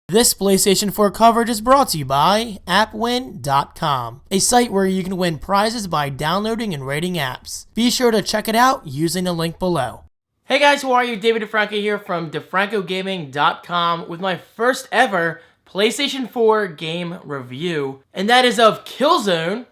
This PlayStation 4 coverage is brought to you by AppWin.com, a site where you can win prizes by downloading and rating apps. Be sure to check it out using the link below. Hey guys, how are you? David Franco here from DeFrancoGaming.com with my first ever PlayStation 4 game review, and that is of Killzone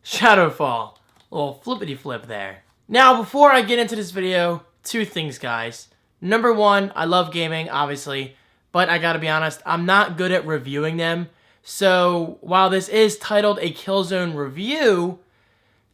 Shadowfall. A little flippity flip there. Now, before I get into this video, two things, guys. Number one, I love gaming, obviously. But I gotta be honest, I'm not good at reviewing them. So while this is titled a Killzone review,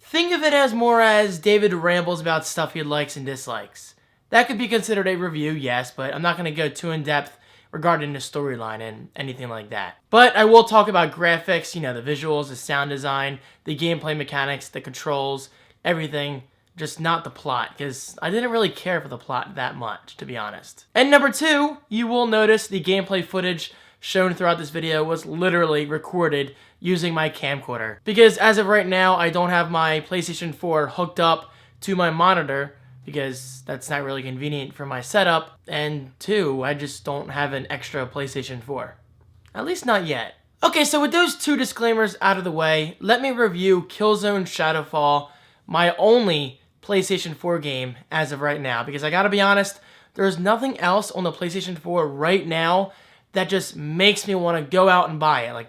think of it as more as David rambles about stuff he likes and dislikes. That could be considered a review, yes, but I'm not gonna go too in depth regarding the storyline and anything like that. But I will talk about graphics, the visuals, the sound design, the gameplay mechanics, the controls, everything. Just not the plot, because I didn't really care for the plot that much, to be honest. And number two, you will notice the gameplay footage shown throughout this video was literally recorded using my camcorder. Because as of right now, I don't have my PlayStation 4 hooked up to my monitor, because that's not really convenient for my setup. And two, I just don't have an extra PlayStation 4. At least not yet. Okay, so with those two disclaimers out of the way, let me review Killzone Shadowfall, my only PlayStation 4 game as of right now, because I gotta be honest, there's nothing else on the PlayStation 4 right now that just makes me want to go out and buy it,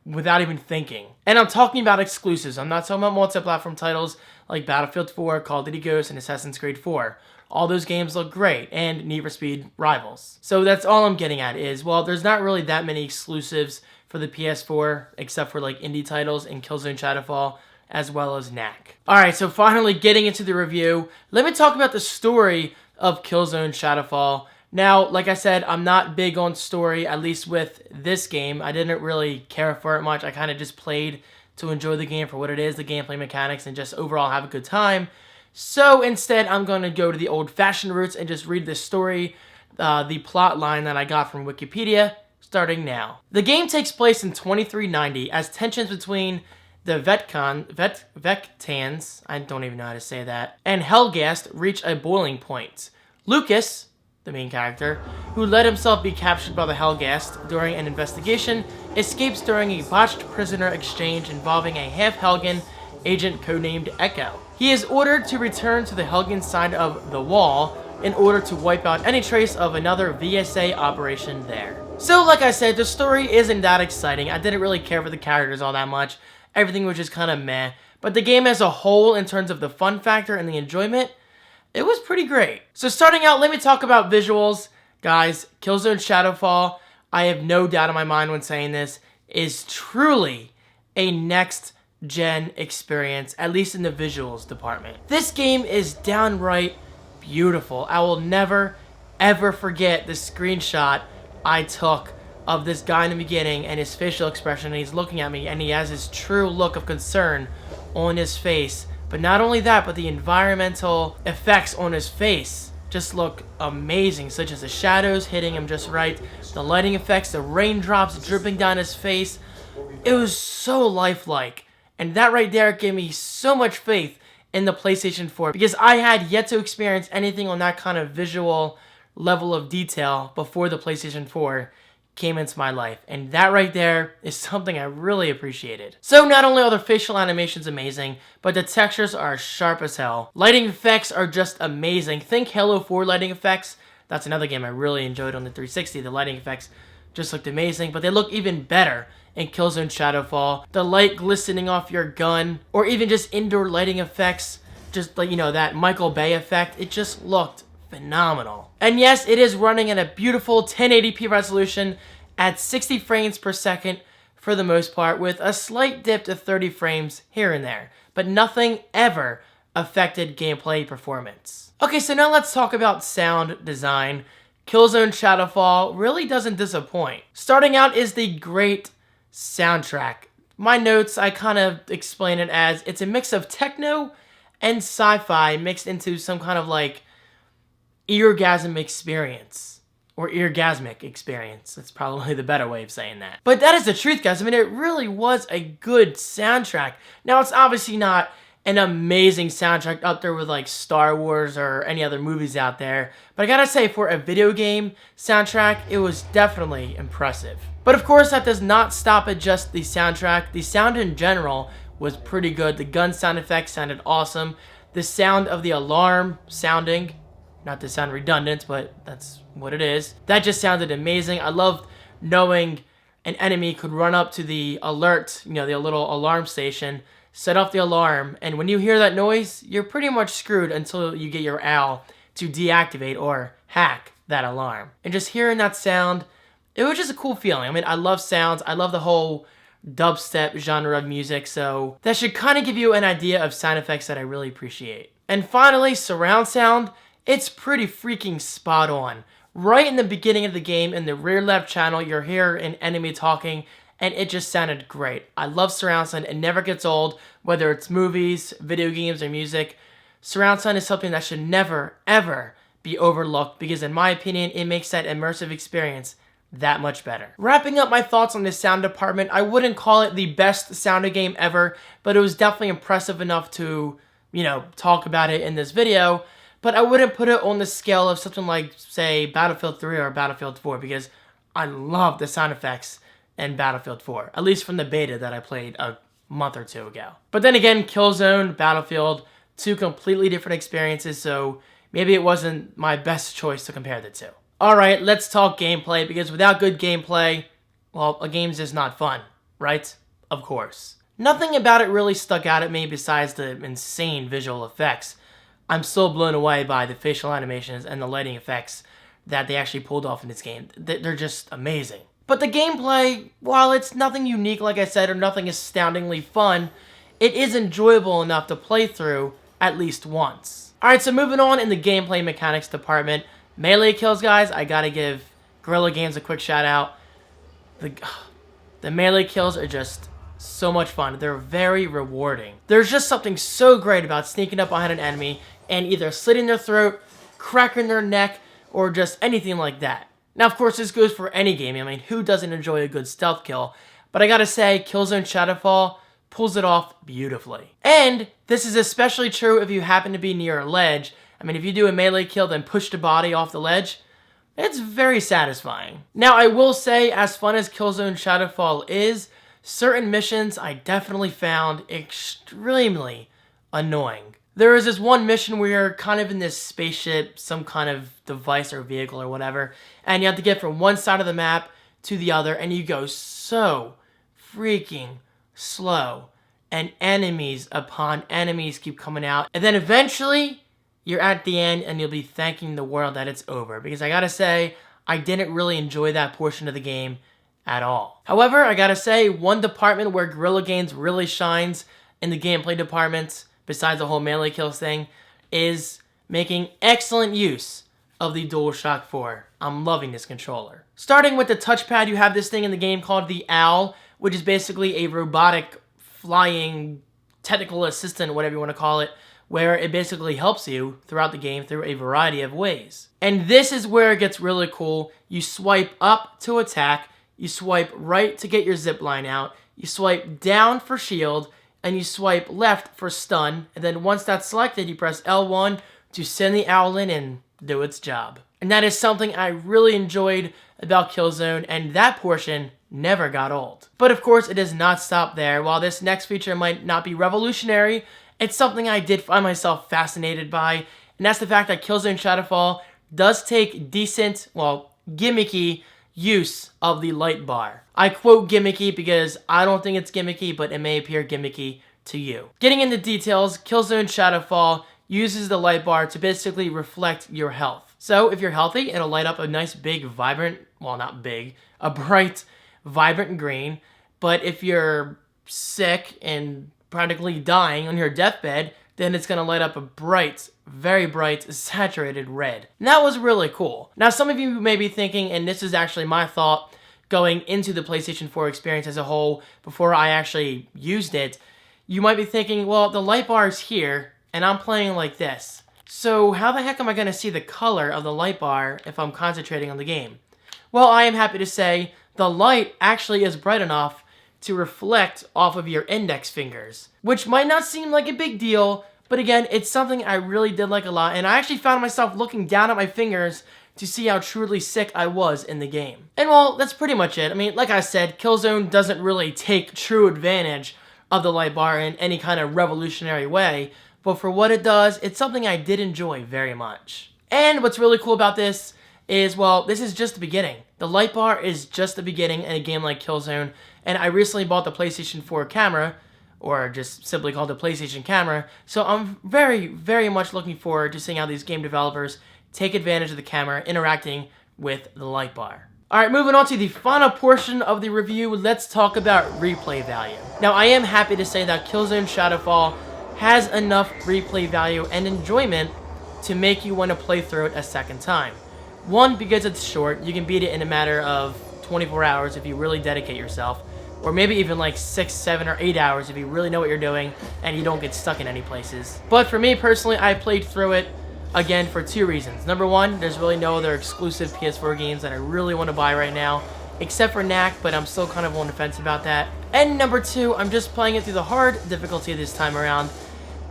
without even thinking. And I'm talking about exclusives. I'm not talking about multi-platform titles like Battlefield 4, Call of Duty Ghosts, and Assassin's Creed 4. All those games look great, and Need for Speed Rivals. So that's all I'm getting at is, well, there's not really that many exclusives for the PS4, except for indie titles and Killzone Shadowfall, as well as knack. Alright, so finally getting into the review, let me talk about the story of Killzone Shadowfall. Now, like I said, I'm not big on story, at least with this game. I didn't really care for it much. I kind of just played to enjoy the game for what it is, the gameplay mechanics, and just overall have a good time. So instead, I'm going to go to the old-fashioned roots and just read the story, the plot line that I got from Wikipedia, starting now. The game takes place in 2390 as tensions between the Vectans, I don't even know how to say that, and Helghast reach a boiling point. Lucas, the main character, who let himself be captured by the Helghast during an investigation, escapes during a botched prisoner exchange involving a half-Helgen agent codenamed Echo. He is ordered to return to the Helgen side of the wall in order to wipe out any trace of another VSA operation there. So like I said, the story isn't that exciting. I didn't really care for the characters all that much. Everything was just kind of meh. But the game as a whole, in terms of the fun factor and the enjoyment, it was pretty great. So starting out, let me talk about visuals. Guys, Killzone Shadowfall, I have no doubt in my mind when saying this, is truly a next-gen experience, at least in the visuals department. This game is downright beautiful. I will never, ever forget the screenshot I took of this guy in the beginning and his facial expression, and he's looking at me and he has his true look of concern on his face. But not only that, but the environmental effects on his face just look amazing, such as the shadows hitting him just right, the lighting effects, the raindrops dripping down his face. It was so lifelike, and that right there gave me so much faith in the PlayStation 4, because I had yet to experience anything on that kind of visual level of detail before the PlayStation 4 came into my life, and that right there is something I really appreciated. So not only are the facial animations amazing, but the textures are sharp as hell. Lighting effects are just amazing. Think Halo 4 lighting effects. That's another game I really enjoyed on the 360. The lighting effects just looked amazing, but they look even better in Killzone Shadowfall. The light glistening off your gun, or even just indoor lighting effects, just that Michael Bay effect, it just looked phenomenal. And yes, it is running at a beautiful 1080p resolution at 60 frames per second for the most part, with a slight dip to 30 frames here and there, but nothing ever affected gameplay performance. Okay, so now let's talk about sound design. Killzone Shadowfall really doesn't disappoint. Starting out is the great soundtrack. My notes, I kind of explain it as it's a mix of techno and sci-fi mixed into some kind of eargasm experience, or eargasmic experience. That's probably the better way of saying that. But that is the truth, guys. I mean, it really was a good soundtrack. Now, it's obviously not an amazing soundtrack up there with like Star Wars or any other movies out there. But I gotta say, for a video game soundtrack, it was definitely impressive. But of course, that does not stop at just the soundtrack. The sound in general was pretty good. The gun sound effects sounded awesome. The sound of the alarm sounding, not to sound redundant, but that's what it is, that just sounded amazing. I loved knowing an enemy could run up to the alert, the little alarm station, set off the alarm, and when you hear that noise, you're pretty much screwed until you get your owl to deactivate or hack that alarm. And just hearing that sound, it was just a cool feeling. I mean, I love sounds. I love the whole dubstep genre of music, so that should kind of give you an idea of sound effects that I really appreciate. And finally, surround sound. It's pretty freaking spot on. Right in the beginning of the game, in the rear left channel, you'll hear an enemy talking, and it just sounded great. I love surround sound. It never gets old, whether it's movies, video games, or music. Surround sound is something that should never, ever be overlooked because in my opinion, it makes that immersive experience that much better. Wrapping up my thoughts on this sound department, I wouldn't call it the best sounded game ever, but it was definitely impressive enough to, talk about it in this video. But I wouldn't put it on the scale of something like, say, Battlefield 3 or Battlefield 4 because I love the sound effects in Battlefield 4, at least from the beta that I played a month or two ago. But then again, Killzone, Battlefield, two completely different experiences, so maybe it wasn't my best choice to compare the two. Alright, let's talk gameplay, because without good gameplay, well, a game's just not fun, right? Of course. Nothing about it really stuck out at me besides the insane visual effects. I'm still blown away by the facial animations and the lighting effects that they actually pulled off in this game. They're just amazing. But the gameplay, while it's nothing unique, like I said, or nothing astoundingly fun, it is enjoyable enough to play through at least once. Alright, so moving on in the gameplay mechanics department, melee kills, guys, I gotta give Guerrilla Games a quick shout out. The melee kills are just so much fun. They're very rewarding. There's just something so great about sneaking up behind an enemy and either slitting their throat, cracking their neck, or just anything like that. Now, of course, this goes for any game. I mean, who doesn't enjoy a good stealth kill? But I gotta say, Killzone Shadowfall pulls it off beautifully. And this is especially true if you happen to be near a ledge. I mean, if you do a melee kill, then push the body off the ledge, it's very satisfying. Now, I will say, as fun as Killzone Shadowfall is, certain missions I definitely found extremely annoying. There is this one mission where you're kind of in this spaceship, some kind of device or vehicle or whatever, and you have to get from one side of the map to the other, and you go so freaking slow, and enemies upon enemies keep coming out, and then eventually you're at the end and you'll be thanking the world that it's over, because I gotta say, I didn't really enjoy that portion of the game at all. However, I gotta say, one department where Guerrilla Games really shines in the gameplay department, besides the whole melee kills thing, is making excellent use of the DualShock 4. I'm loving this controller. Starting with the touchpad, you have this thing in the game called the Owl, which is basically a robotic flying technical assistant, whatever you want to call it, where it basically helps you throughout the game through a variety of ways. And this is where it gets really cool. You swipe up to attack, you swipe right to get your zip line out, you swipe down for shield, and you swipe left for stun, and then once that's selected, you press L1 to send the owl in and do its job. And that is something I really enjoyed about Killzone, and that portion never got old. But of course, it does not stop there. While this next feature might not be revolutionary, it's something I did find myself fascinated by, and that's the fact that Killzone Shadowfall does take decent, well, gimmicky use of the light bar. I quote gimmicky because I don't think it's gimmicky, but it may appear gimmicky to you. Getting into details, Killzone Shadowfall uses the light bar to basically reflect your health. So if you're healthy, it'll light up a nice big vibrant, well not big, a bright vibrant green. But if you're sick and practically dying on your deathbed, then it's going to light up a bright, very bright, saturated red. And that was really cool. Now, some of you may be thinking, and this is actually my thought going into the PlayStation 4 experience as a whole before I actually used it, you might be thinking, well, the light bar is here, and I'm playing like this. So how the heck am I going to see the color of the light bar if I'm concentrating on the game? Well, I am happy to say the light actually is bright enough to reflect off of your index fingers, which might not seem like a big deal, but again, it's something I really did like a lot, and I actually found myself looking down at my fingers to see how truly sick I was in the game. And well, that's pretty much it. I mean, like I said, Killzone doesn't really take true advantage of the light bar in any kind of revolutionary way, but for what it does, it's something I did enjoy very much. And what's really cool about this is, well, this is just the beginning. The light bar is just the beginning in a game like Killzone, and I recently bought the PlayStation 4 camera, or just simply called the PlayStation camera, so I'm very, very much looking forward to seeing how these game developers take advantage of the camera interacting with the light bar. Alright, moving on to the final portion of the review, let's talk about replay value. Now, I am happy to say that Killzone Shadowfall has enough replay value and enjoyment to make you want to play through it a second time. One, because it's short, you can beat it in a matter of 24 hours if you really dedicate yourself, or maybe even like 6, 7, or 8 hours if you really know what you're doing and you don't get stuck in any places. But for me personally, I played through it, again, for 2 reasons. Number one, there's really no other exclusive PS4 games that I really want to buy right now, except for Knack, but I'm still kind of on the fence about that. And number 2, I'm just playing it through the hard difficulty this time around,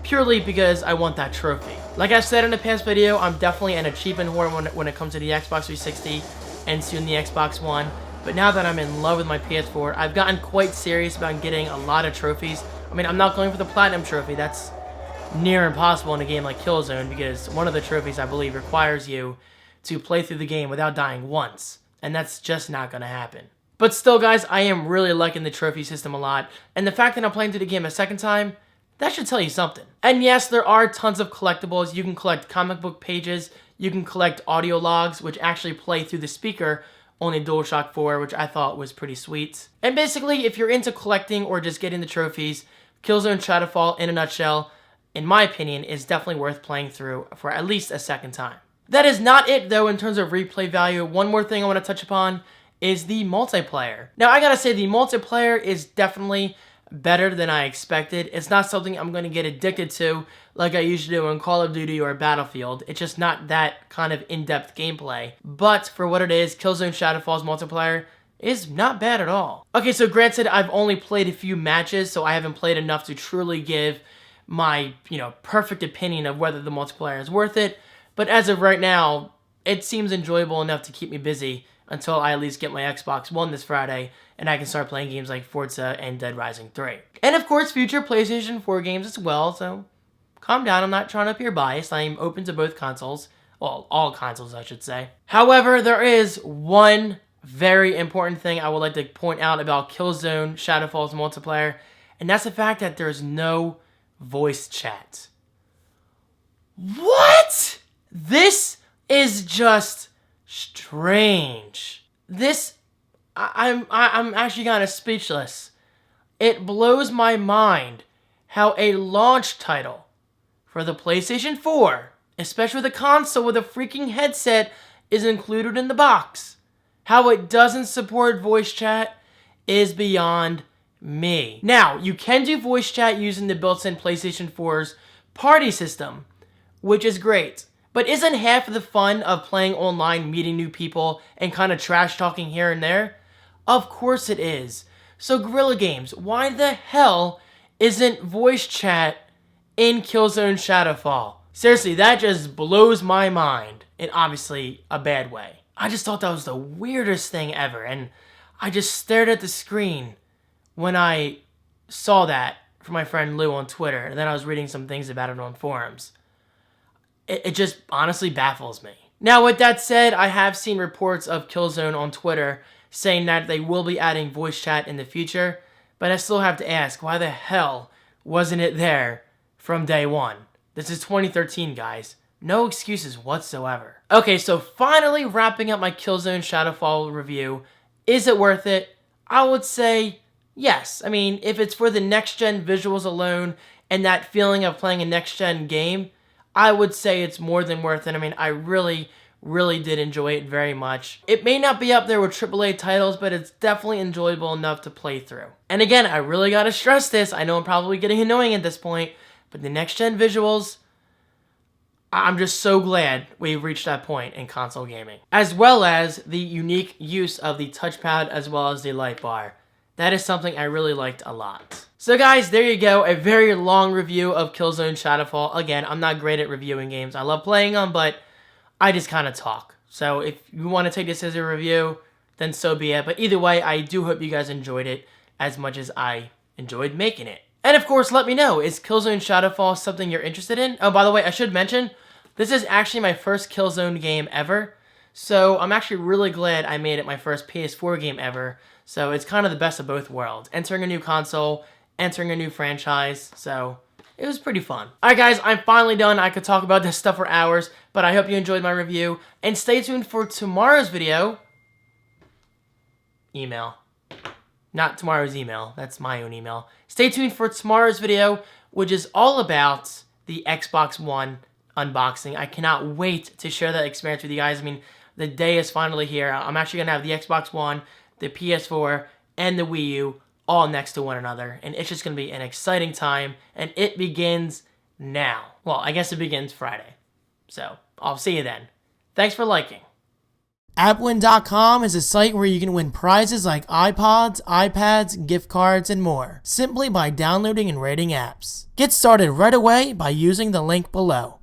purely because I want that trophy. Like I said in the past video, I'm definitely an achievement whore when it comes to the Xbox 360 and soon the Xbox One. But now that I'm in love with my PS4, I've gotten quite serious about getting a lot of trophies. I mean, I'm not going for the Platinum trophy. That's near impossible in a game like Killzone, because one of the trophies, I believe, requires you to play through the game without dying once. And that's just not going to happen. But still, guys, I am really liking the trophy system a lot. And the fact that I'm playing through the game a second time, that should tell you something. And yes, there are tons of collectibles. You can collect comic book pages. You can collect audio logs, which actually play through the speaker on a DualShock 4, which I thought was pretty sweet. And basically, if you're into collecting or just getting the trophies, Killzone Shadowfall, in a nutshell, in my opinion, is definitely worth playing through for at least a second time. That is not it, though, in terms of replay value. One more thing I want to touch upon is the multiplayer. Now, I gotta say, the multiplayer is definitely better than I expected. It's not something I'm going to get addicted to like I usually do in Call of Duty or Battlefield. It's just not that kind of in-depth gameplay. But for what it is, Killzone Shadowfall's multiplayer is not bad at all. Okay, so granted, I've only played a few matches, so I haven't played enough to truly give my, perfect opinion of whether the multiplayer is worth it. But as of right now, it seems enjoyable enough to keep me busy until I at least get my Xbox One this Friday, and I can start playing games like Forza and Dead Rising 3. And of course, future PlayStation 4 games as well, so calm down, I'm not trying to appear biased. I am open to both consoles. Well, all consoles, I should say. However, there is one very important thing I would like to point out about Killzone Shadowfall's multiplayer, and that's the fact that there's no voice chat. What? This is just strange. I'm actually kind of speechless. It blows my mind how a launch title for the PlayStation 4, especially with a console with a freaking headset, is included in the box. How it doesn't support voice chat is beyond me. Now, you can do voice chat using the built-in PlayStation 4's party system, which is great. But isn't half of the fun of playing online, meeting new people, and kind of trash talking here and there? Of course it is. So Guerrilla Games, why the hell isn't voice chat in Killzone Shadowfall? Seriously, that just blows my mind, in obviously a bad way. I just thought that was the weirdest thing ever, and I just stared at the screen when I saw that from my friend Lou on Twitter, and then I was reading some things about it on forums. It just honestly baffles me. Now, with that said, I have seen reports of Killzone on Twitter saying that they will be adding voice chat in the future, but I still have to ask, why the hell wasn't it there from day one? This is 2013, guys. No excuses whatsoever. Okay, so finally wrapping up my Killzone Shadowfall review. Is it worth it? I would say yes. I mean, if it's for the next-gen visuals alone and that feeling of playing a next-gen game, I would say it's more than worth it. I mean, I really did enjoy it very much. It may not be up there with AAA titles, but it's definitely enjoyable enough to play through. And again, I really gotta stress this. I know I'm probably getting annoying at this point, but the next-gen visuals, I'm just so glad we've reached that point in console gaming. As well as the unique use of the touchpad as well as the light bar. That is something I really liked a lot. So guys, there you go. A very long review of Killzone Shadowfall. Again, I'm not great at reviewing games. I love playing them, but I just kind of talk. So if you want to take this as a review, then so be it. But either way, I do hope you guys enjoyed it as much as I enjoyed making it. And of course, let me know, is Killzone Shadowfall something you're interested in? Oh, by the way, I should mention, this is actually my first Killzone game ever. So I'm actually really glad I made it my first PS4 game ever. So it's kind of the best of both worlds. Entering a new console, entering a new franchise. So it was pretty fun. Alright guys, I'm finally done. I could talk about this stuff for hours, but I hope you enjoyed my review. And stay tuned for tomorrow's video. Email. Not tomorrow's email. That's my own email. Stay tuned for tomorrow's video, which is all about the Xbox One unboxing. I cannot wait to share that experience with you guys. I mean, the day is finally here. I'm actually going to have the Xbox One, the PS4, and the Wii U all next to one another. And it's just going to be an exciting time. And it begins now. Well, I guess it begins Friday. So, I'll see you then. Thanks for liking. AppWin.com is a site where you can win prizes like iPods, iPads, gift cards, and more, simply by downloading and rating apps. Get started right away by using the link below.